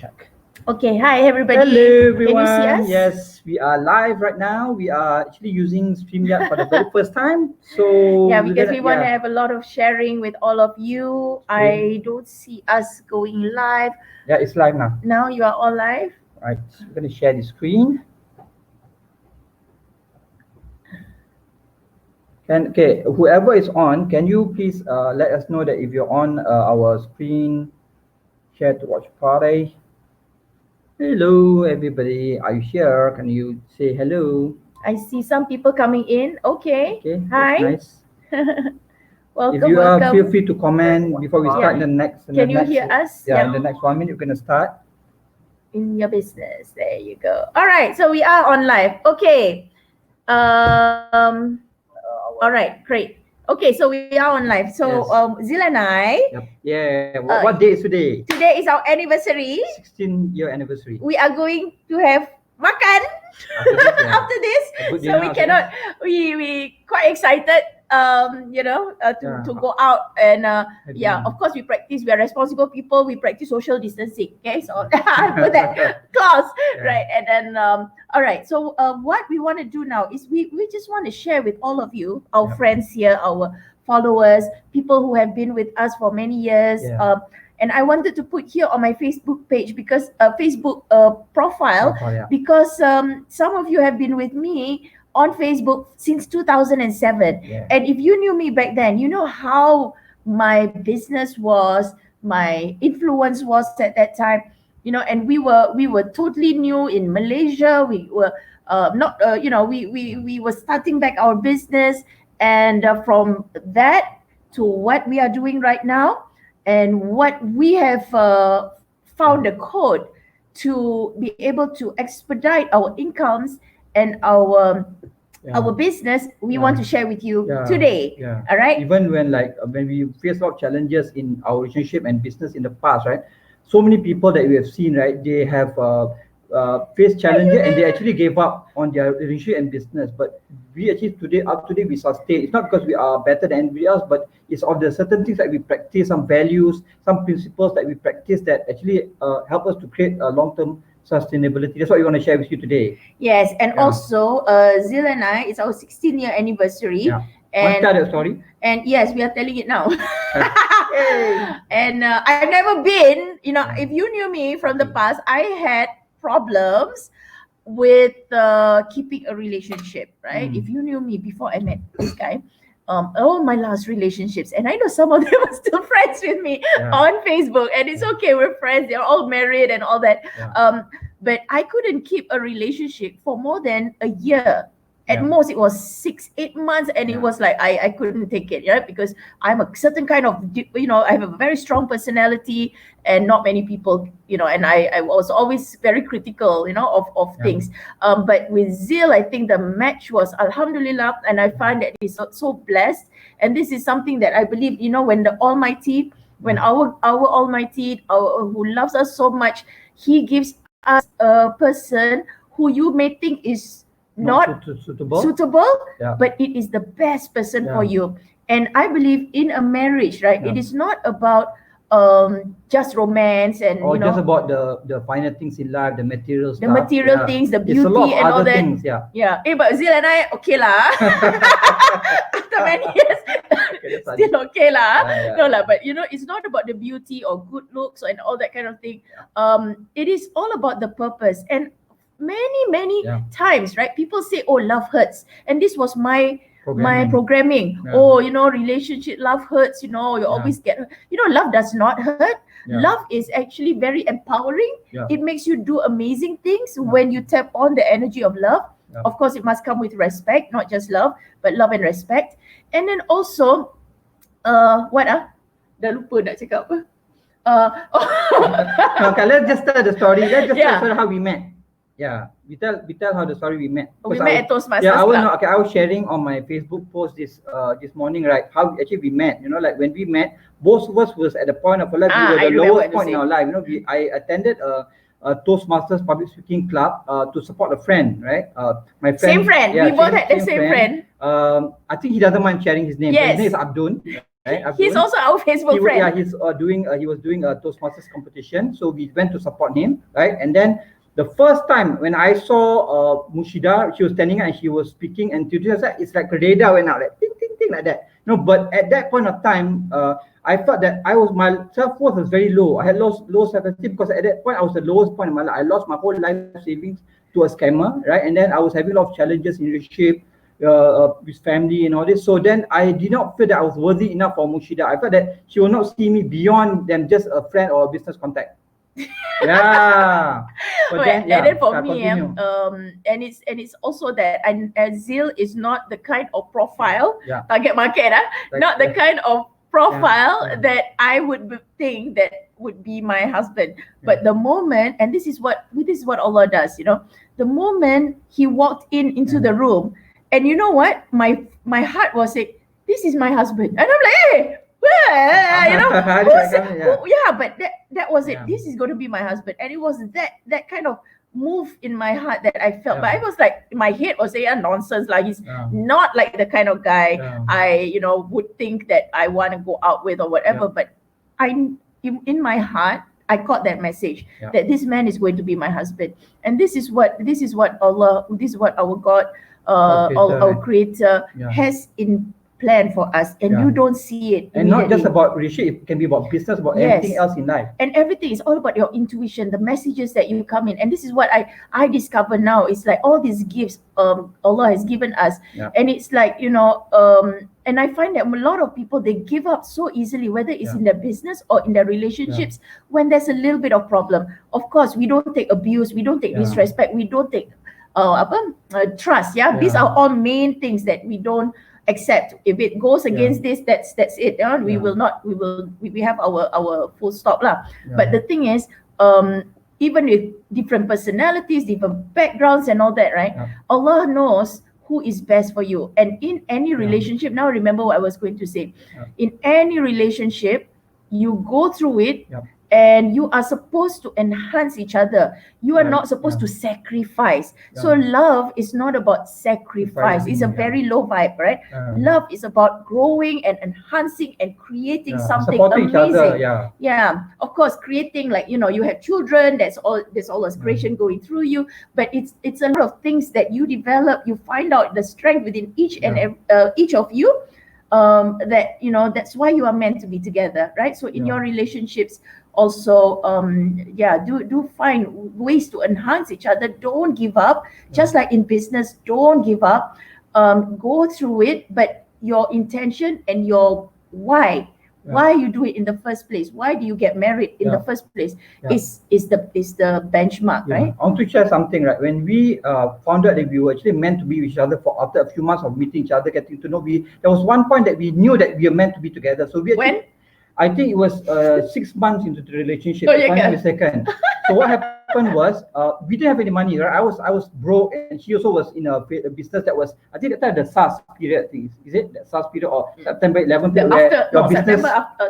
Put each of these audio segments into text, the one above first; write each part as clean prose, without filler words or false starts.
check. Okay, hi everybody. Hello everyone. Can you see us? Yes, we are live right now. We are actually using Streamyard for the very first time. So yeah, because we want to have a lot of sharing with all of you. I don't see us going live. Yeah, it's live now. Now you are all live. Right, we're going to share the screen. Okay, whoever is on, can you please let us know that if you're on our screen, share to watch party. Hello everybody, are you here? Can you say hello? I see some people coming in. Okay, hi. Nice. Welcome, if you welcome. Feel free to comment before we start the next. Can you hear us? Yeah, in the next 1 minute we're gonna start. In your business, there you go. All right, so we are on live. Okay. All right, great. Okay, so we are on live. So Zil and I. Yeah. What day is today? Today is our anniversary. 16-year anniversary. We are going to have makan after this. So we cannot. We quite excited. To go out and of course we practice. We are responsible people. We practice social distancing. Okay, so I put that clause right. And then all right. So what we want to do now is we just want to share with all of you, our friends here, our followers, people who have been with us for many years. And I wanted to put here on my Facebook page because Facebook profile because some of you have been with me on Facebook since 2007. And if you knew me back then, you know how my business was, my influence was at that time, and we were totally new in Malaysia. We were we were starting back our business, and from that to what we are doing right now, and what we have found a code to be able to expedite our incomes and our business, we want to share with you today. All right. Even when we face a lot of challenges in our relationship and business in the past, right? So many people that we have seen, right? They have faced challenges and they actually gave up on their relationship and business. But we actually today we sustain. It's not because we are better than anybody else, but it's of the certain things that we practice, some values, some principles that we practice that actually help us to create a long-term sustainability. That's what we want to share with you today. Yes, and also Zil and I, it's our 16-year anniversary. And tell that story. And yes, we are telling it now. And I've never been, if you knew me from the past, I had problems with keeping a relationship, right? If you knew me before I met this guy, all my last relationships, and I know some of them are still friends with me on Facebook, and it's okay, we're friends, they're all married and all that. But I couldn't keep a relationship for more than a year. At most it was 6-8 months, and it was like I couldn't take it, right? Because I'm a certain kind of, I have a very strong personality, and not many people, and I was always very critical, of things. But with Zil, I think the match was Alhamdulillah, and I find that he's so blessed. And this is something that I believe, when the Almighty, when our Almighty, who loves us so much, He gives us a person who you may think is not suitable, but it is the best person for you. And I believe in a marriage, right? It is not about just romance and just about the finer things in life, the material stuff, material things, the beauty and all that. Things, but Zil and I, okay lah. After many years, still okay lah. No lah, but it's not about the beauty or good looks and all that kind of thing. It is all about the purpose. And many times, right, people say, oh, love hurts, and this was my programming. Relationship, love hurts, you always get, love does not hurt. Love is actually very empowering. It makes you do amazing things when you tap on the energy of love. Of course, it must come with respect, not just love, but love and respect. And then also dah lupa nak cakap apa. Okay, let's just tell the story. Let's just tell how we met. We tell how the story we met. We met at Toastmasters. I was sharing on my Facebook post this morning, right? How actually we met. When we met, both of us was at the point of our life. We were the lowest point in our life. I attended a Toastmasters public speaking club to support a friend, right? My friend. Same friend. We both had the same friend. I think he doesn't mind sharing his name. His name is Abdul. Right, He's Abdul. also our Facebook friend. Yeah, he was doing a Toastmasters competition, so we went to support him, right? And then the first time when I saw Mushida, she was standing and she was speaking, and it's like a radar went out, like ting ting ting like that. No, but at that point of time, I felt that my self-worth was very low. I had low self-esteem because at that point I was the lowest point in my life. I lost my whole life savings to a scammer, right? And then I was having a lot of challenges in relationship, with family and all this. So then I did not feel that I was worthy enough for Mushida. I felt that she will not see me beyond than just a friend or a business contact. Yeah. But and then for me, continue. and it's also that Zil is not the kind of profile target market, Like, not the kind of profile yeah. that I would think that would be my husband. But the moment, and this is what Allah does, the moment he walked into the room, and you know what, my heart was like, this is my husband, and I'm like, hey. But that was it. This is going to be my husband, and it was that kind of move in my heart that I felt. But I was like, my head was saying nonsense. Like he's not like the kind of guy I would think that I want to go out with or whatever. But in my heart, I caught that message that this man is going to be my husband, and this is what our God, our Creator has in plan for us, and you don't see it and not just about relationship. It can be about business, about everything else in life, and everything is all about your intuition, the messages that you come in. And this is what I discover now. It's like all these gifts Allah has given us, and it's like and I find that a lot of people, they give up so easily, whether it's in their business or in their relationships, when there's a little bit of problem. Of course, we don't take abuse, we don't take disrespect, we don't take trust. These are all main things that we don't accept. If it goes against this, that's it. We will not. We have our full stop lah. But the thing is, even with different personalities, different backgrounds, and all that, right? Allah knows who is best for you. And in any relationship, now remember what I was going to say. In any relationship, you go through it. And you are supposed to enhance each other. You are not supposed to sacrifice. So love is not about sacrifice. It's a very low vibe, right? Love is about growing and enhancing and creating something amazing. Of course, creating, like you have children. There's all this creation going through you. But it's a lot of things that you develop. You find out the strength within each of you. That's why you are meant to be together, right? So in your relationships also, do find ways to enhance each other. Don't give up. Just like in business, don't give up. Go through it, but your intention and your why you do it in the first place, why do you get married in the first place, is the benchmark, right? I want to share something, right? When we found out that we were actually meant to be with each other, after a few months of meeting each other, getting to know, there was one point that we knew that we were meant to be together. So I think it was 6 months into the relationship, if I'm not mistaken. So what happened was, we didn't have any money, right? I was broke, and she also was in a business that was, I think at the time, the SARS period. I think is it that SARS period or September 11th?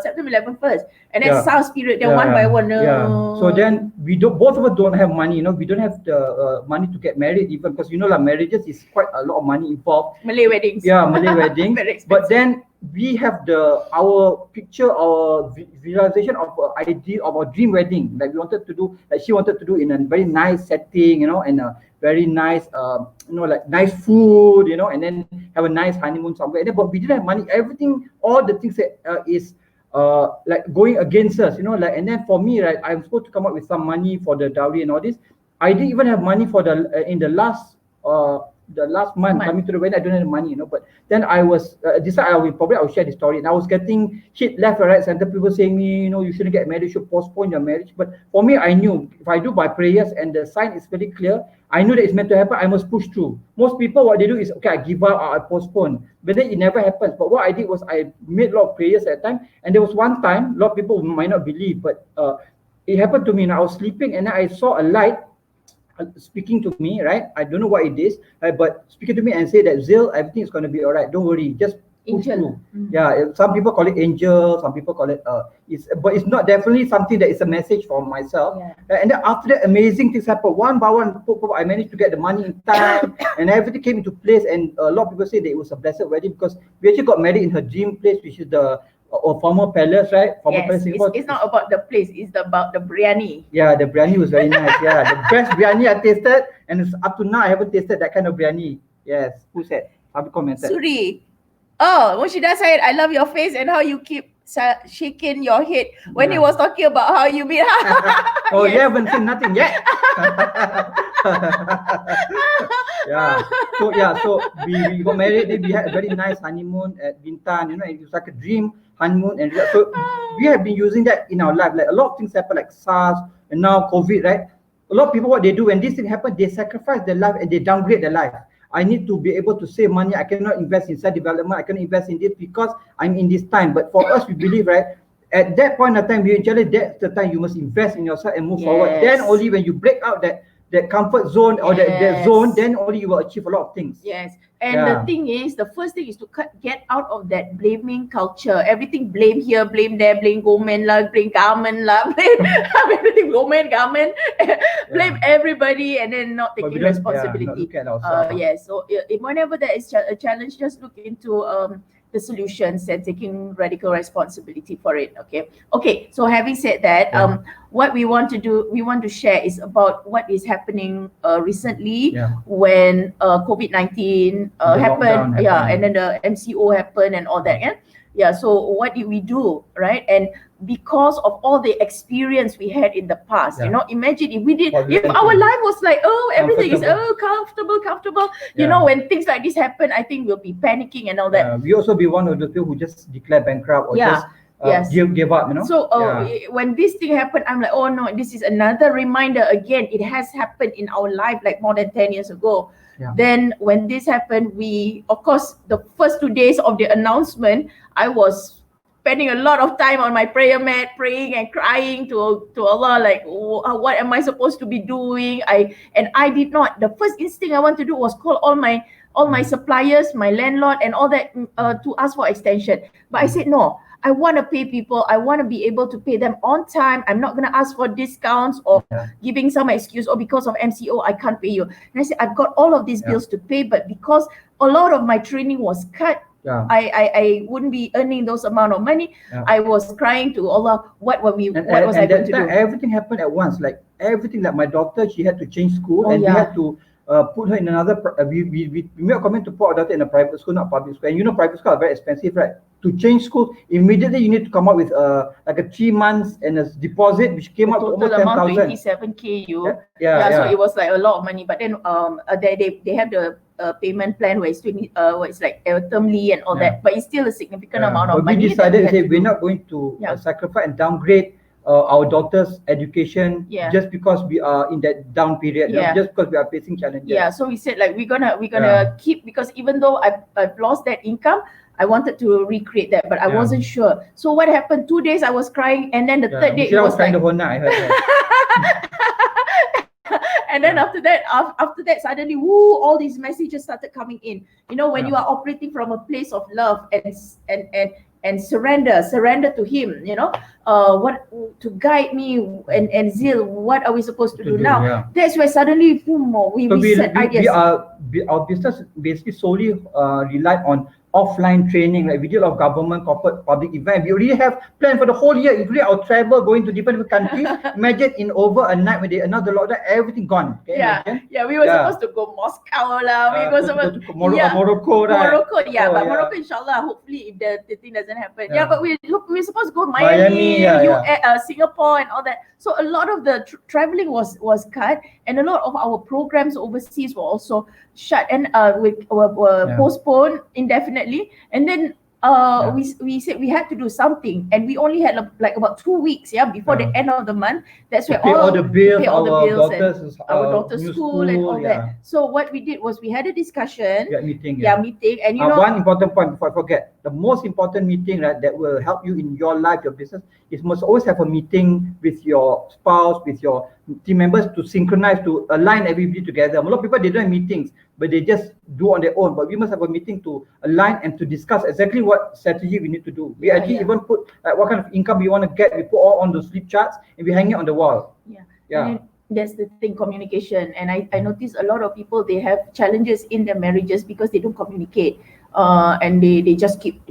September 11th first, and then SARS period. Then one by one. So then both of us don't have money. We don't have the money to get married, even because marriages is quite a lot of money involved. Malay weddings. Yeah, Malay weddings. But then we have our picture, our visualization of our idea of our dream wedding, like we wanted to do, like she wanted to do in a very nice setting, and a very nice, like nice food, and then have a nice honeymoon somewhere. But we didn't have money. Everything, all the things that is like going against us, and then for me, right, I'm supposed to come up with some money for the dowry and all this. I didn't even have money for in the last month coming to the wedding. I don't have money, but then I was decided I will share the story, and I was getting shit left and right center, people saying me, you shouldn't get married, you should postpone your marriage. But for me, I knew if I do by prayers and the sign is very clear, I knew that it's meant to happen. I must push through. Most people, what they do is, okay, I give up or I postpone, but then it never happens. But what I did was I made a lot of prayers at that time, and there was one time, a lot of people might not believe, but it happened to me, and I was sleeping, and then I saw a light speaking to me, right? I don't know what it is, but speaking to me and say that, Zil, everything is going to be all right. Don't worry, just push through. Yeah, some people call it angel, some people call it but it's not definitely something that is a message for myself. And then after that, amazing things happened. One by one, I managed to get the money in time, and everything came into place. And a lot of people say that it was a blessed wedding because we actually got married in her dream place, which is the or former palace, right? Former Yes, palace Singapore. it's not about the place, it's about the biryani. Yeah, the biryani was very nice. Yeah, the best biryani I tasted, and it's up to now I haven't tasted that kind of biryani. Yes, who said? Have commented? Suri. Oh, Mushida said, I love your face and how you keep shaking your head when he was talking about how you meet her. Oh, you haven't seen nothing yet. So we got married. Then we had a very nice honeymoon at Bintan. You know, it was like a dream honeymoon, and so we have been using that in our life. Like a lot of things happen, like SARS and now COVID, right? A lot of people, what they do when this thing happens, they sacrifice their life and they downgrade their life. I need to be able to save money. I cannot invest in self-development. I cannot invest in this because I'm in this time. But for us, we believe, right? At that point of time, we actually, that's the time you must invest in yourself and move forward. Then only when you break out that comfort zone or that zone, then only you will achieve a lot of things. Yes. And the thing is, the first thing is to get out of that blaming culture. Everything blame here, blame there, blame government lah, blame government lah, blame everything, government, blame everybody, and then not taking responsibility. Yes. So whenever there is a challenge, just look into the solutions and taking radical responsibility for it. Okay, so having said that, what we want to share is about what is happening recently when COVID-19 happened, and then the MCO happened and all that. So what did we do, right? And because of all the experience we had in the past, you know, imagine if our life was like, everything is comfortable. You know, when things like this happen, I think we'll be panicking and all that. We also be one of the people who just declare bankrupt or just give up, you know. So when this thing happened, I'm like, oh no, this is another reminder again. It has happened in our life like more than 10 years ago. Then when this happened, we, of course, the first 2 days of the announcement, I was spending a lot of time on my prayer mat, praying and crying to Allah, like, what am I supposed to be doing? I did not. The first instinct I want to do was call all my suppliers, my landlord, and all that to ask for extension. But I said no. I want to pay people. I want to be able to pay them on time. I'm not going to ask for discounts or giving some excuse, or because of MCO, I can't pay you. And I said, I've got all of these bills to pay, but because a lot of my training was cut, I wouldn't be earning those amount of money. I was crying to Allah, what was I going to do? Everything happened at once. Like everything, like my daughter, she had to change school, and we had to put her in another. We made a comment to put our daughter in a private school, not public school. And you know, private schools are very expensive, right? To change school, immediately you need to come up with like a 3 months and a deposit, which came up to almost 10,000. 27K. So it was like a lot of money. But then they have the payment plan where it's it's like termly and all that. But it's still a significant amount of money. We decided to say we're not going to sacrifice and downgrade our daughter's education just because we are in that down period, just because we are facing challenges. So we said like we're gonna keep, because even though I've lost that income, I wanted to recreate that, but I wasn't sure. So what happened? 2 days I was crying, and then the third day it was crying like, the whole night. I heard that. And then after that, suddenly, all these messages started coming in. You know, when you are operating from a place of love and surrender to Him, you know, what to guide me and zeal. What are we supposed to do now? That's where suddenly, we set ideas. Our business basically solely relied on offline training. Like we did a lot of government, corporate, public event. We already have planned for the whole year, including our travel, going to different countries. Imagine in over a night when they announced the lockdown, everything gone. We were supposed to go Moscow lah. We were supposed to Morocco, right? But Morocco, inshallah, hopefully if the thing doesn't happen. But we're supposed to go Miami, Singapore and all that. So a lot of the traveling was cut, and a lot of our programs overseas were also shut and were postponed indefinitely. And then we said we had to do something, and we only had like about 2 weeks before the end of the month. That's where all the bills, our daughter's school and all that. So what we did was we had a discussion, meeting, and you know, one important point before I forget, the most important meeting, right, that will help you in your life, your business, is must always have a meeting with your spouse, with your team members, to synchronize, to align everybody together. A lot of people, they don't have meetings, but they just do on their own. But we must have a meeting to align and to discuss exactly what strategy we need to do. We actually even put like what kind of income we want to get. We put all on those flip charts and we hang it on the wall. And that's the thing, communication. And I notice a lot of people, they have challenges in their marriages because they don't communicate, and they just keep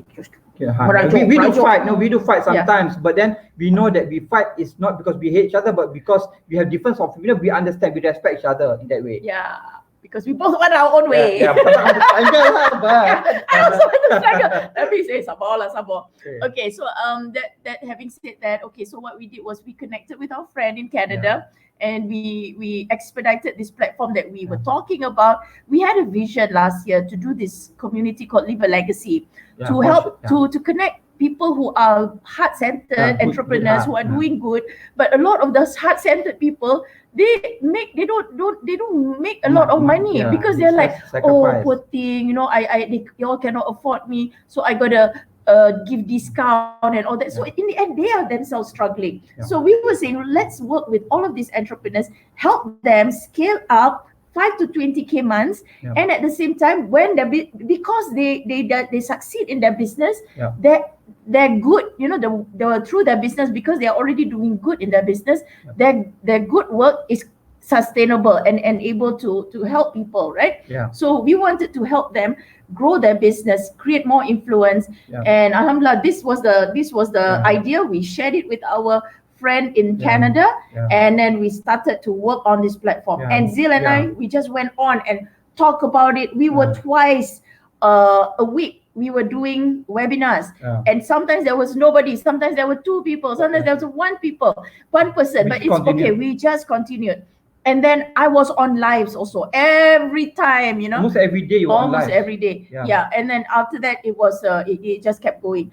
Merajuk, we do merajuk. fight. No, we do fight sometimes, but then we know that we fight is not because we hate each other, but because we have difference of opinion. We understand, we respect each other in that way. Yeah, because we both want our own way. Yeah, but I I also want to struggle. Let me say sabar lah, sabar. Okay, so that having said that, okay, so what we did was we connected with our friend in Canada. And we expedited this platform that we were talking about. We had a vision last year to do this community called Live a Legacy, to help to connect people who are heart-centered entrepreneurs who are doing good. But a lot of those heart-centered people, they don't make a lot of money because they're like, oh, poor thing, you know, y'all cannot afford me, so I gotta give discount and all that. So in the end, they are themselves struggling. So we were saying, let's work with all of these entrepreneurs, help them scale up 5 to 20K months, and at the same time, when because they succeed in their business, they're good, you know, they're through their business, because they are already doing good in their business. Their good work is sustainable and able to help people, right? So we wanted to help them grow their business, create more influence, and alhamdulillah, this was the idea. We shared it with our friend in Canada, and then we started to work on this platform. And Zil and I, we just went on and talk about it. We were twice a week. We were doing webinars, and sometimes there was nobody, sometimes there were 2 people, sometimes there was one person, but it's okay. We just continued. And then I was on lives also every time, you know, almost every day you were on almost live. every day. And then after that, it was it just kept going,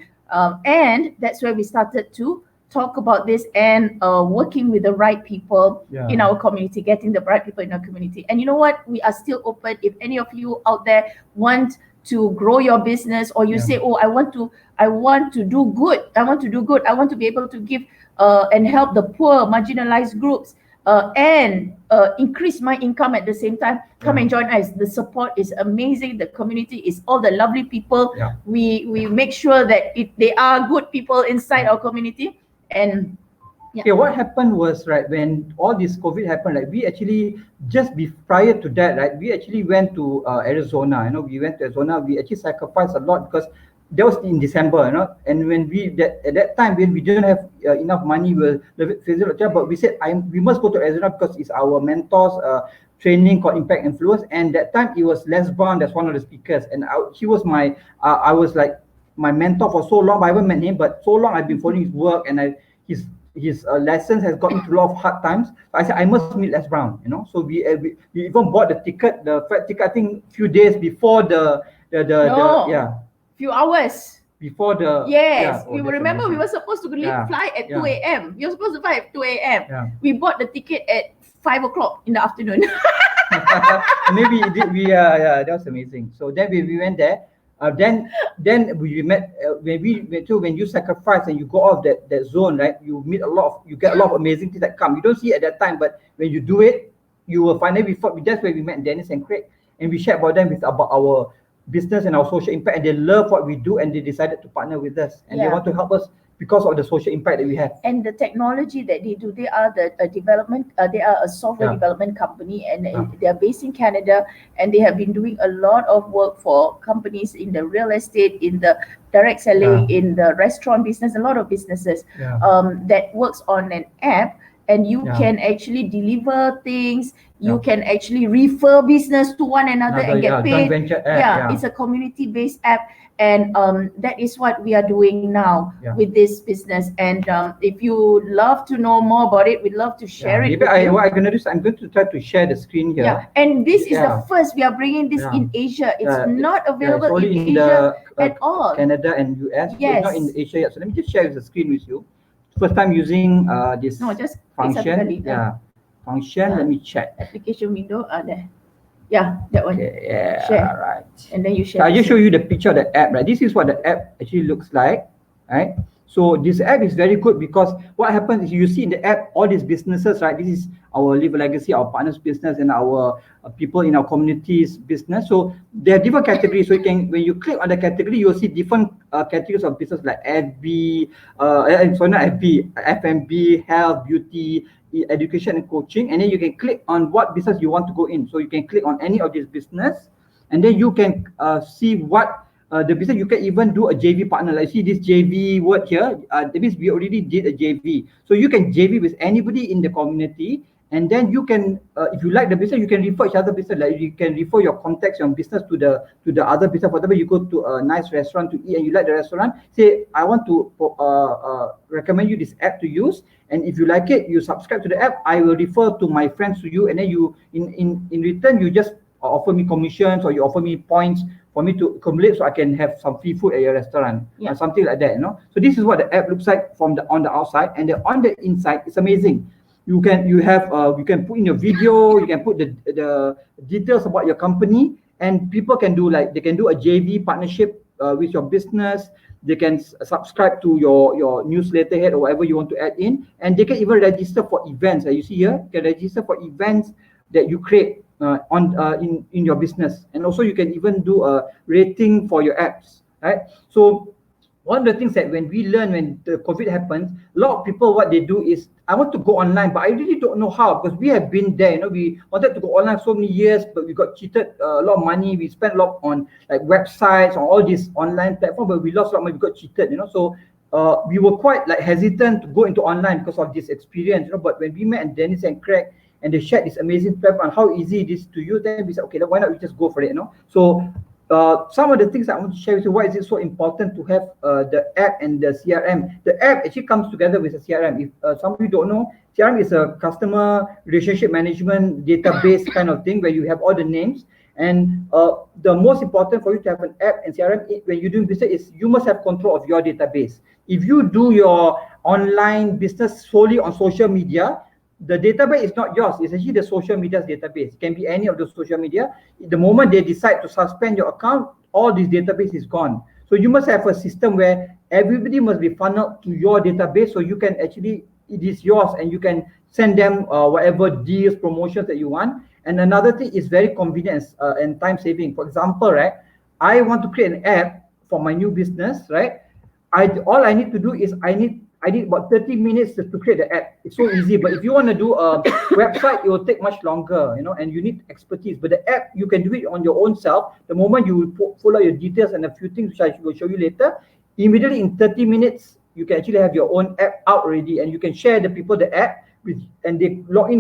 and that's where we started to talk about this and working with the right people in our community, getting the right people in our community. And you know what, we are still open. If any of you out there want to grow your business, or you say, oh, I want to do good, I want to be able to give and help the poor, marginalized groups, and increase my income at the same time, come and join us. The support is amazing. The community is all the lovely people. We make sure that they are good people inside our community. And what happened was, right, when all this COVID happened, like we actually prior to that, right, we actually went to Arizona. You know, we went to Arizona. We actually sacrificed a lot because that was in December, you know, and when at that time when we didn't have enough money, but we said we must go to Arizona because it's our mentor's training called Impact Influence. And that time it was Les Brown, that's one of the speakers, and he was my I was like my mentor for so long. I haven't met him, but so long I've been following his work, and his lessons has gotten through a lot of hard times. So I said I must meet Les Brown, you know. So we even bought the flight ticket, I think few days before few hours before the we remember amazing. We were supposed to fly at 2 a.m. We were supposed to fly at 2 a.m. We bought the ticket at 5 o'clock in the afternoon. Maybe it did. That was amazing. So then we went there. Then we met when you sacrifice and you go off that zone, right? You get a lot of amazing things that come. You don't see it at that time, but when you do it, you will find it. That's where we met Dennis and Craig, and we shared about our business and our social impact, and they love what we do, and they decided to partner with us, and they want to help us because of the social impact that we have. And the technology that they do, they are they are a software development company, and they are based in Canada, and they have been doing a lot of work for companies in the real estate, in the direct selling, in the restaurant business, a lot of businesses that works on an app, and you can actually deliver things. You can actually refer business to one another and get paid. It's a community-based app, and that is what we are doing now with this business. And if you love to know more about it, we'd love to share it. What I'm going to do is I'm going to try to share the screen here. And this is the first we are bringing this in Asia. It's not available in Asia at all. Canada and US. It's not in Asia yet. So let me just share the screen with you. First time using this function. Function. Let me check. Application window there. That one. Okay, share. Right. And then you share. So I just show you the picture of the app, right? This is what the app actually looks like, right? So this app is very good because what happens is you see in the app all these businesses, right? This is our Live a Legacy, our partners business, and our people in our communities business. So there are different categories. So when you click on the category, you'll see different categories of business like F&B, health, beauty, education and coaching, and then you can click on what business you want to go in. So you can click on any of this business, and then you can see what the business, you can even do a JV partner. Like see this JV word here, that means we already did a JV. So you can JV with anybody in the community, and then you can, if you like the business, you can refer each other business. Like you can refer your contacts, your business to the other business. For example, you go to a nice restaurant to eat and you like the restaurant, say I want to recommend you this app to use, and if you like it, you subscribe to the app. I will refer to my friends to you, and then you in return you just offer me commissions, or you offer me points for me to accumulate so I can have some free food at your restaurant, something like that, you know. So this is what the app looks like from on the outside, and on the inside, it's amazing. You can put in your video, you can put the details about your company, and people can do they can do a JV partnership with your business. They can subscribe to your newsletter head or whatever you want to add in, and they can even register for events. You see here, you can register for events that you create in your business, and also you can even do a rating for your apps, right? So one of the things that when the COVID happens, a lot of people, what they do is, I want to go online, but I really don't know how, because we have been there, you know, we wanted to go online so many years, but we got cheated a lot of money. We spent a lot on like websites, on all these online platforms, but we lost a lot of money, we got cheated, you know. So we were quite like hesitant to go into online because of this experience, you know. But when we met and Dennis and Craig, and they shared this amazing platform on how easy it is to use, then we said, okay, then why not we just go for it, you know. So some of the things I want to share with you, why is it so important to have the app and the CRM. The app actually comes together with the CRM. If some of you don't know, CRM is a customer relationship management database kind of thing, where you have all the names. And the most important for you to have an app and CRM when you're doing business is you must have control of your database. If you do your online business solely on social media, the database is not yours. It's actually the social media's database. It can be any of the social media. The moment they decide to suspend your account, all this database is gone. So you must have a system where everybody must be funneled to your database, so you can actually, it is yours, and you can send them whatever deals, promotions that you want. And another thing is very convenient and time saving. For example, right, I want to create an app for my new business, right? All I need to do is I need about 30 minutes to create the app. It's so easy. But if you want to do a website, it will take much longer, you know, and you need expertise. But the app, you can do it on your own self. The moment you follow your details and a few things which I will show you later, immediately in 30 minutes, you can actually have your own app out already, and you can share the people the app with, and they log in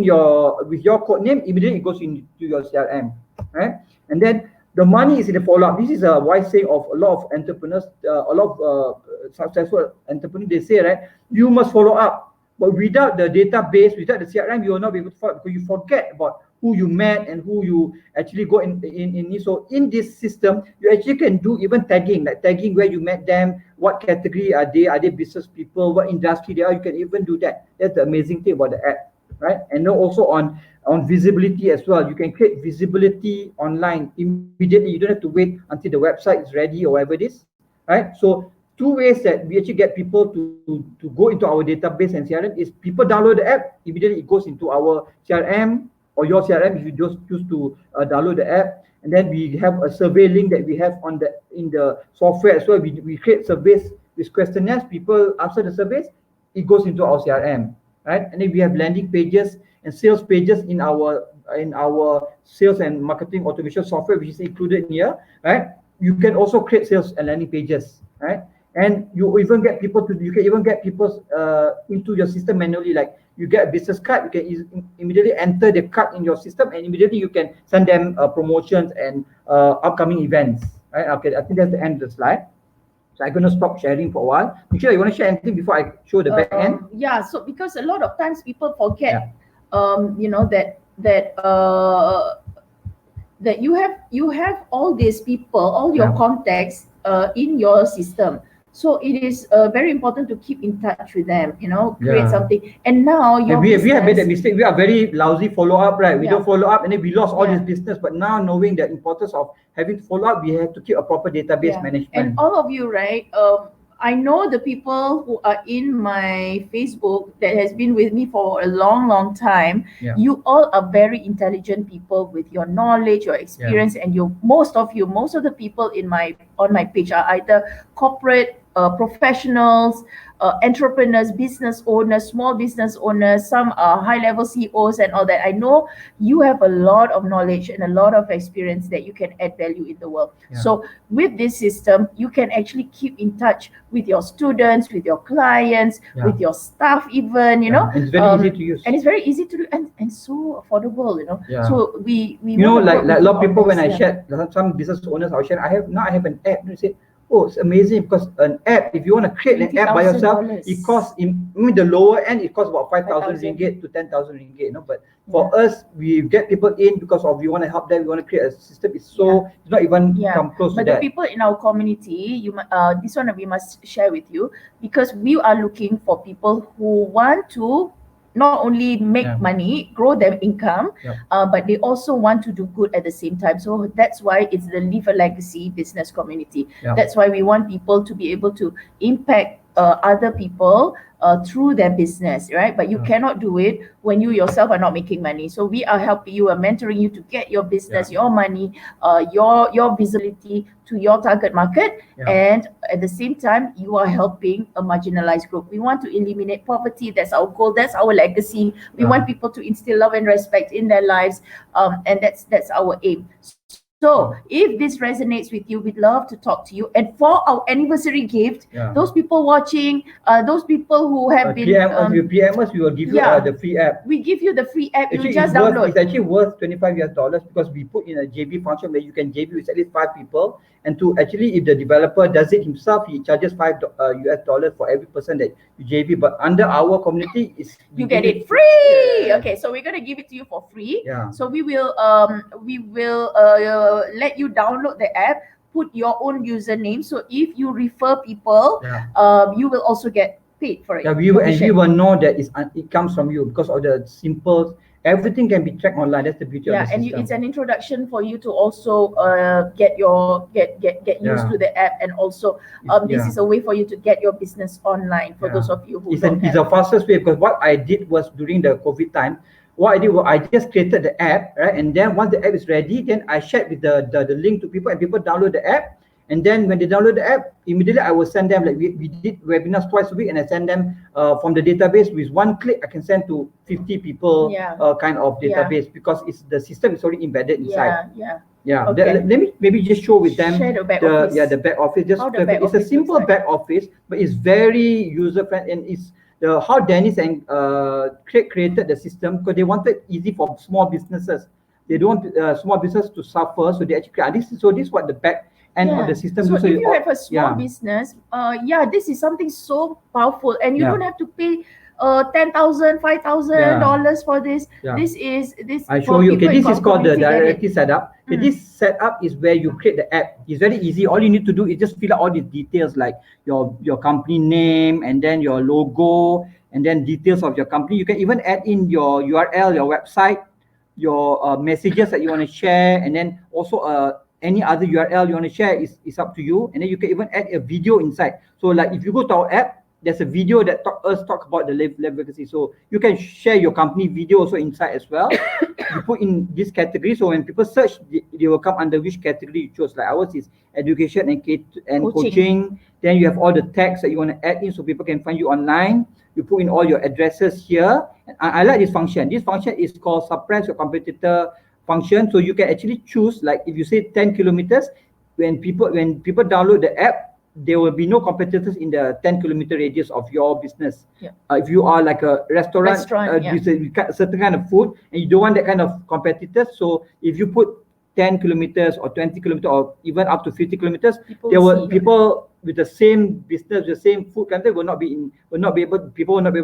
with your code name. Immediately it goes into your CRM, right? And then the money is in the follow-up. This is a wise saying of a lot of entrepreneurs, a lot of successful entrepreneurs. They say, right, you must follow up. But without the database, without the CRM, you will not be able to follow up, because you forget about who you met and who you actually go in. So in this system, you actually can do even tagging, like tagging where you met them, what category are they business people, what industry they are. You can even do that. That's the amazing thing about the app, right? And also on visibility as well. You can create visibility online immediately. You don't have to wait until the website is ready or whatever it is, right? So two ways that we actually get people to go into our database and CRM is people download the app, immediately it goes into our CRM or your CRM if you just choose to download the app. And then we have a survey link that we have in the software as well. We create surveys with questionnaires. People answer the surveys, it goes into our CRM, right? And then we have landing pages and sales pages in our sales and marketing automation software, which is included in here, right? You can also create sales and landing pages, right? And you can even get people into your system manually. Like you get a business card, you can immediately enter the card in your system, and immediately you can send them promotions and upcoming events, right? Okay, I think that's the end of the slide. So I'm going to stop sharing for a while. Michelle, you want to share anything before I show the back end? Yeah, so because a lot of times people forget, you know, that you have all these people, all your contacts in your system. So it is very important to keep in touch with them, you know, create something. And now we have made that mistake. We are very lousy follow-up, right? We don't follow up, and then we lost all this business. But now knowing the importance of having to follow up, we have to keep a proper database management. And all of you, right? I know the people who are in my Facebook that has been with me for a long time. You all are very intelligent people with your knowledge, your experience, and most of the people on my page are either corporate professionals, entrepreneurs, business owners, small business owners, some high-level CEOs and all that. I know you have a lot of knowledge and a lot of experience that you can add value in the world. So with this system, you can actually keep in touch with your students, with your clients, with your staff even, you know. And it's very easy to use. And it's very easy to do and so affordable, you know. So we you know, like a lot of people, when I shared, some business owners I share, I have an app. You say, oh, it's amazing, because an app, if you want to create an app by yourself, it costs, the lower end, it costs about 5,000 ringgit to 10,000 ringgit, you know. But for us, we get people in because of we want to help them, we want to create a system. It's so, it's not even come close to that. But the people in our community, this one we must share with you, because we are looking for people who want to not only make money, grow their income, but they also want to do good at the same time. So that's why it's the Leave a Legacy business community. That's why we want people to be able to impact other people through their business, right? But you cannot do it when you yourself are not making money. So we are helping you, are mentoring you to get your business, your money, your visibility to your target market, and at the same time you are helping a marginalized group. We want to eliminate poverty. That's our goal. That's our legacy. We want people to instill love and respect in their lives, and that's our aim. So if this resonates with you, we'd love to talk to you. And for our anniversary gift, those people watching, those people who have been PM us, we will give you the free app. We give you the free app. Actually, you just download. It's actually worth $25 because we put in a JV function where you can JV with at least 5 people. And to actually, if the developer does it himself, he charges $5 for every person that you JV. But under our community, you get it free. Okay, so we're gonna give it to you for free. So we will let you download the app, put your own username. So if you refer people, you will also get paid for it. We will know that it comes from you because of the simple. Everything can be tracked online. That's the beauty of the system. And it's an introduction for you to also get used to the app, and also this is a way for you to get your business online for those of you who it's the fastest way, because what I did was during the COVID time, what I did was I just created the app, right? And then once the app is ready, then I shared with the link to people, and people download the app. And then when they download the app, immediately I will send them, like we did webinars twice a week, and I send them from the database. With one click, I can send to 50 people kind of database, because the system is already embedded inside. Okay. Let me maybe just show with them the back office. The back office. It's a simple back office, but it's very user friendly, and it's how Dennis and created the system, because they wanted easy for small businesses. They don't want small business to suffer, so they actually create this. So this is what the back end of the system. So if you have a small business, this is something so powerful, and you don't have to pay $10,000, $5,000 for this. This I show you. Okay, this is called the directory setup. Okay, this setup is where you create the app. It's very easy. All you need to do is just fill out all these details, like your company name, and then your logo, and then details of your company. You can even add in your URL, your website, your messages that you want to share, and then also any other URL you want to share is up to you. And then you can even add a video inside. So like if you go to our app, there's a video that talk about the legacy. So you can share your company video also inside as well. You put in this category, so when people search, they will come under which category you chose. Like ours is education and coaching. Then you have all the tags that you want to add in, so people can find you online. You put in all your addresses here. And I like this function. This function is called suppress your competitor function. So you can actually choose, like if you say 10 kilometers, when people download the app, there will be no competitors in the 10-kilometer radius of your business. If you are like a restaurant you certain kind of food, and you don't want that kind of competitors, so if you put 10 kilometers or 20 kilometers or even up to 50 kilometers, people with the same business, the same food content people will not be able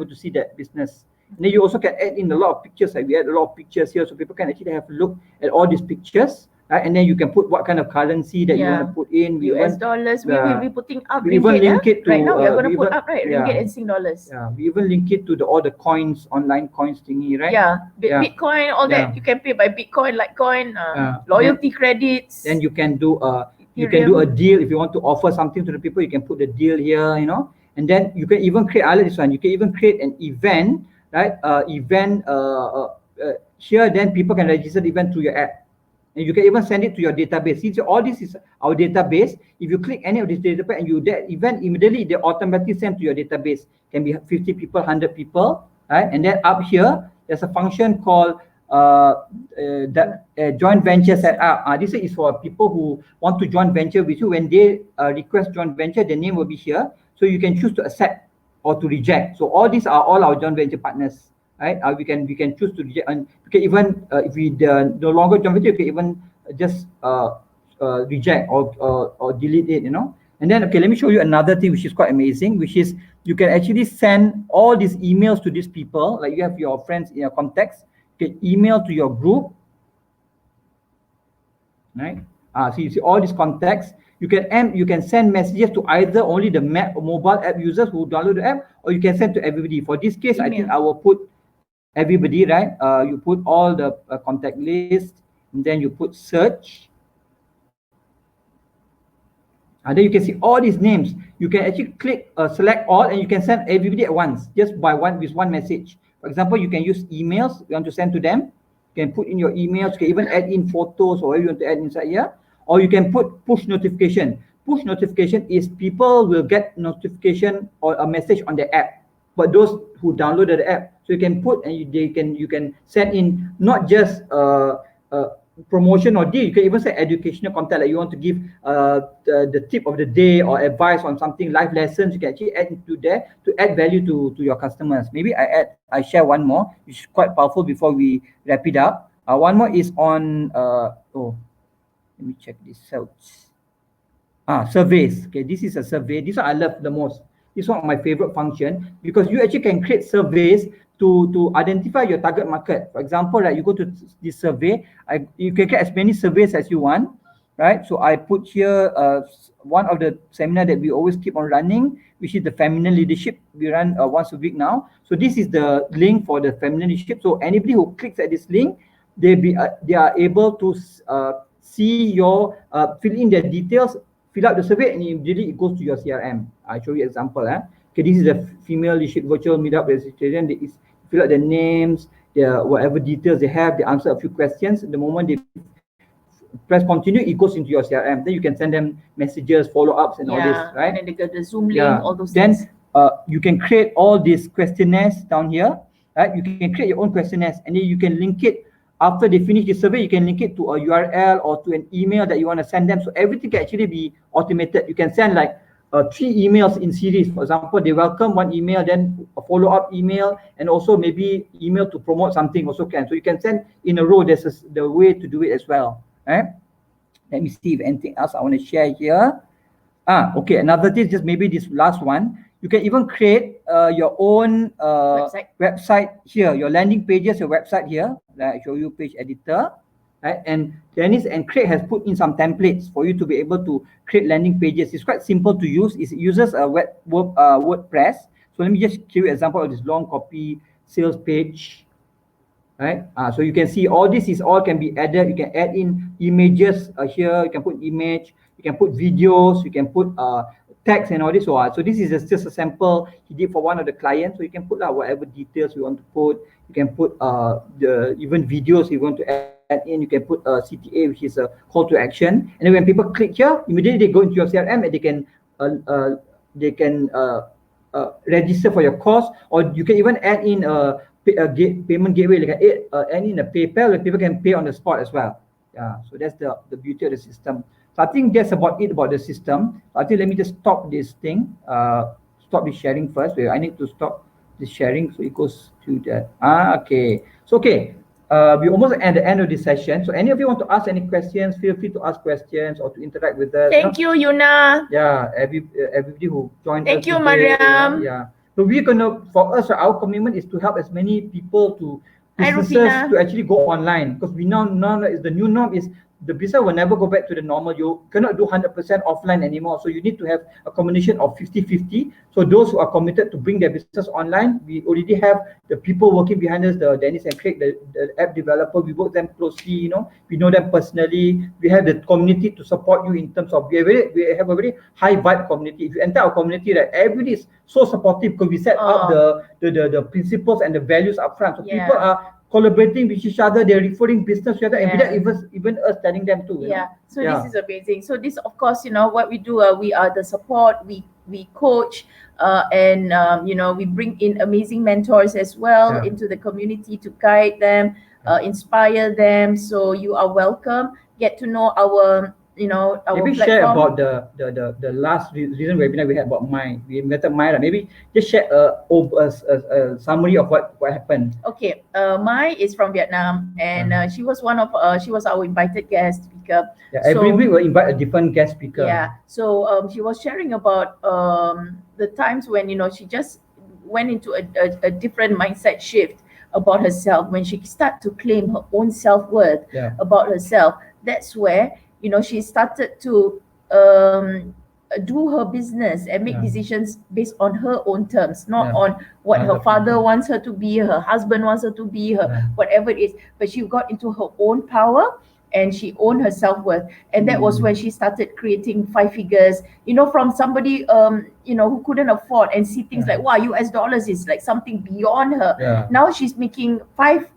to see that business. And then you also can add in a lot of pictures. Like we add a lot of pictures here, so people can actually have a look at all these pictures. And then you can put what kind of currency that you want to put in. US dollars. We will be putting up. We even link it to right now. We are going to put up ringgit and Sing dollars. We even link it to all the coins, online coins thingy, right? Bitcoin, all that. You can pay by Bitcoin, Litecoin, loyalty credits. Then you can do a deal. If you want to offer something to the people, you can put the deal here, you know. And then you can even create this one. You can even create an event, right? Here, then people can register the event through your app. And you can even send it to your database. Since all this is our database, if you click any of this database and that event immediately, they automatically send to your database. Can be 50 people, 100 people, right? And then up here, there's a function called joint venture setup. This is for people who want to join venture with you. When they request joint venture, the name will be here. So you can choose to accept or to reject. So all these are all our joint venture partners, right? We can choose to reject, and you can even if we no longer joint venture, you can even just reject or delete it, you know. And then okay, let me show you another thing which is quite amazing, which is you can actually send all these emails to these people. Like you have your friends in your contacts, you can email to your group, right? So you see all these contacts. You can send messages to either only the mobile app users who download the app, or you can send to everybody. For this case, I think I will put everybody, right? You put all the contact list, and then you put search. And then you can see all these names. You can actually click select all, and you can send everybody at once, just with one message. For example, you can use emails you want to send to them. You can put in your emails. You can even add in photos or whatever you want to add inside here. Or you can put push notification. Push notification is people will get notification or a message on the app, but those who downloaded the app. So you can put and you can send in not just promotion or deal. You can even say educational content, like you want to give the tip of the day or advice on something, life lessons. You can actually add into there to add value to your customers. Maybe I share one more, which is quite powerful before we wrap it up. One more is on let me check this out. Surveys. Okay, this is a survey. This one I love the most. This is one of my favorite function, because you actually can create surveys to identify your target market. For example, right, you go to this survey, you can create as many surveys as you want, right? So I put here one of the seminar that we always keep on running, which is the feminine leadership. We run once a week now. So this is the link for the feminine leadership. So anybody who clicks at this link, they are able to see your fill in their details, fill out the survey, and immediately it goes to your CRM. I show you an example. Okay, this is the female leadership virtual meetup registration. They fill out their names, their whatever details they have. They answer a few questions. The moment they press continue, it goes into your CRM. Then you can send them messages, follow-ups, and all this, right? And then they get the Zoom link, all those then, things. You can create all these questionnaires down here, right? You can create your own questionnaires, and then you can link it. After they finish the survey, you can link it to a URL or to an email that you want to send them. So everything can actually be automated. You can send like 3 emails in series. For example, they welcome one email, then a follow-up email, and also maybe email to promote something also can. So you can send in a row. There's the way to do it as well. Right? Let me see if anything else I want to share here. Okay, another thing, just maybe this last one. You can even create your own website here, your landing pages, your website here. I show you page editor, right? And Dennis and Craig has put in some templates for you to be able to create landing pages. It's quite simple to use. It uses a WordPress. So let me just give you an example of this long copy sales page, right? So you can see all this is all can be added. You can add in images here. You can put image. You can put videos. You can put text and all this. So this is just a sample he did for one of the clients. So you can put whatever details you want to put. You can put even videos you want to add in. You can put CTA, which is a call to action. And then when people click here, immediately they go into your CRM and they can register for your course, or you can even add in a payment gateway. Like add in a PayPal, and people can pay on the spot as well. So that's the beauty of the system. So I think that's about it about the system. I think let me just stop this thing. Stop the sharing first. I need to stop the sharing so it goes to that. Okay. So we almost at the end of this session. So any of you want to ask any questions, feel free to ask questions or to interact with us. Thank you, Yuna. Yeah, everybody who joined us. Thank you, Mariam. Yeah. So we're gonna, for us, our commitment is to help as many people to businesses to actually go online, because we now is the new norm is the business will never go back to the normal. You cannot do 100% offline anymore. So you need to have a combination of 50-50. So those who are committed to bring their business online, we already have the people working behind us, the Dennis and Craig, the app developer. We work them closely, we know them personally. We have the community to support you in terms of, we have a very high vibe community. If you enter our community, right, everybody is so supportive because we set up the principles and the values up front. So people are collaborating with each other. They're referring business to each other, and without even us telling them to. So this is amazing. So this, of course, what we do. We are the support. We coach, and we bring in amazing mentors as well into the community to guide them, inspire them. So you are welcome. Get to know our our maybe platform. Share about the last recent webinar we had about Mai. We invited Mai. Maybe just share a summary of what happened. Okay, Mai is from Vietnam, and she was she was our invited guest speaker. Every week we'll invite a different guest speaker. So she was sharing about the times when she just went into a different mindset shift about herself, when she started to claim her own self-worth about herself. That's where she started to do her business and make decisions based on her own terms, not on what her father wants her to be, her husband wants her to be, whatever it is. But she got into her own power and she owned her self-worth. And that was when she started creating 5 figures, from somebody, who couldn't afford and see things like, wow, US dollars is like something beyond her. Now she's making 5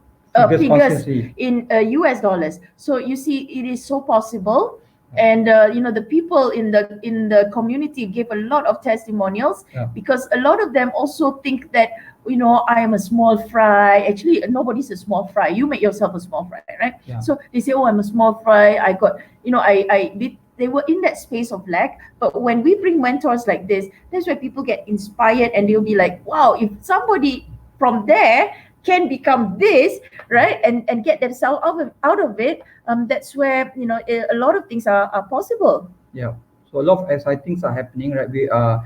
figures in US dollars. So you see, it is so possible. And the people in the community gave a lot of testimonials, because a lot of them also think that I am a small fry. Actually, nobody's a small fry. You make yourself a small fry, right? So they say, oh, I'm a small fry. I got they were in that space of lack. But when we bring mentors like this, that's where people get inspired, and they'll be like, wow, if somebody from there can become this, right, and get themselves out of it, that's where a lot of things are possible. So a lot of exciting things are happening, right? We are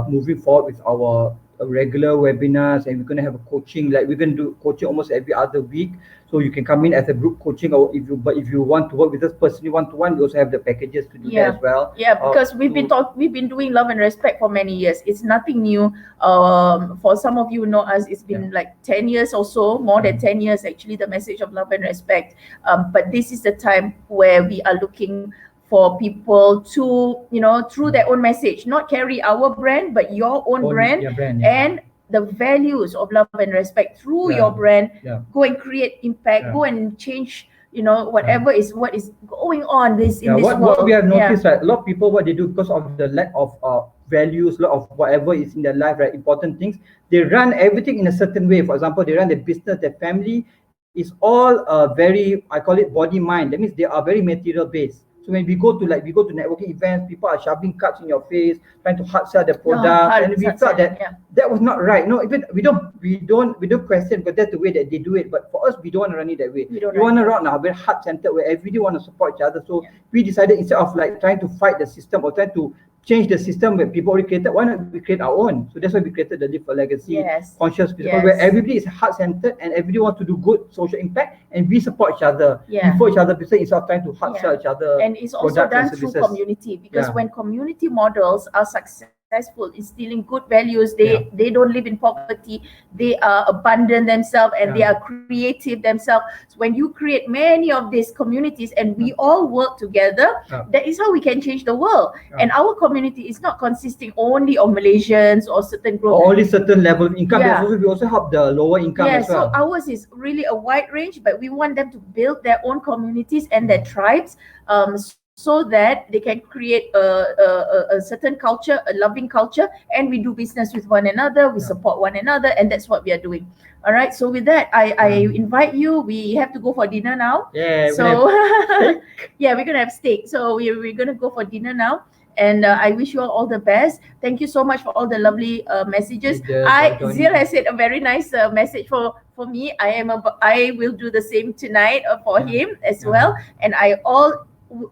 moving forward with our regular webinars, and we're going to have a coaching. Like, we're going to do coaching almost every other week, so you can come in as a group coaching, or if you want to work with us personally one-to-one, we also have the packages to do that as well. Because we've been doing Love and Respect for many years. It's nothing new. For some of you know us, it's been like 10 years or so, more than 10 years actually, the message of love and respect. But this is the time where we are looking for people to, through their own message, not carry our brand, but your own brand, and the values of love and respect through your brand. Go and create impact. Go and change, whatever is what is going on in this world. What we have noticed, right, a lot of people, what they do, because of the lack of values, a lot of whatever is in their life, right, important things, they run everything in a certain way. For example, they run their business, their family is all very, I call it body mind. That means they are very material based. So when we go to networking events, people are shoving cards in your face, trying to hard sell their product, and we felt that that was not right. No, even we don't question, but that's the way that they do it. But for us, we don't want to run it that way. We want to run a very heart centered where everybody want to support each other. So we decided, instead of like trying to fight the system or trying to change the system where people already created, why not we create our own? So that's why we created the Live for Legacy conscious business, where everybody is heart-centered and everybody wants to do good social impact, and we support each other before each other business, instead of trying to hard sell each other. And it's also done through community, because when community models are successful instilling good values, they don't live in poverty, they are abundant themselves, and they are creative themselves. So when you create many of these communities and we all work together, that is how we can change the world. And our community is not consisting only of Malaysians or certain groups, or only certain level of income. We also help the lower income as well. So ours is really a wide range, but we want them to build their own communities and their tribes, so that they can create a certain culture, a loving culture, and we do business with one another, we support one another, and that's what we are doing. All right, so with that, I invite you. We have to go for dinner now. So we're gonna have steak. So we're gonna go for dinner now. And I wish you all the best. Thank you so much for all the lovely messages. Zil has said a very nice message for me. I will do the same tonight for him as well. And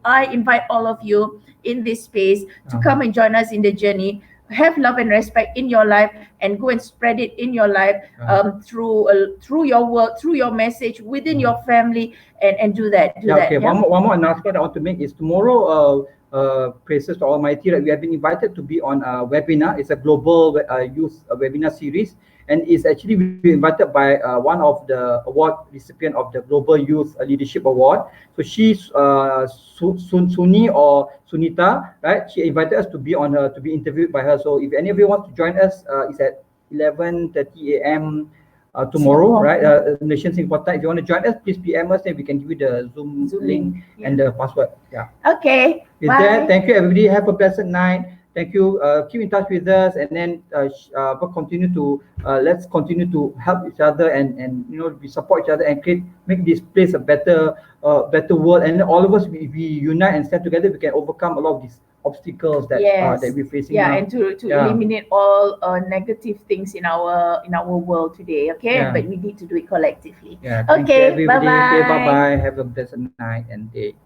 I invite all of you in this space to come and join us in the journey. Have love and respect in your life, and go and spread it in your life, through your work, through your message, within your family, and do that. One more announcement I want to make is tomorrow. Praises to Almighty, we have been invited to be on a webinar. It's a global youth webinar series, and it's actually we invited by one of the award recipient of the Global Youth Leadership Award. So she's Suni or Sunita, right? She invited us to be interviewed by her. So if any of you want to join us, it's at 11:30 a.m. tomorrow, Singapore. right? Nation Singapore time. If you want to join us, please PM us, then we can give you the Zoom link and the password. Yeah. Okay. With that, thank you everybody. Have a pleasant night. Thank you. Keep in touch with us, and then continue to let's continue to help each other, and we support each other and make this place a better world. And all of us, if we unite and stand together, we can overcome a lot of these obstacles that that we're facing now. And to eliminate all negative things in our world today. Okay, but we need to do it collectively. Thank you, everybody. Okay, bye bye. Have a pleasant night and day.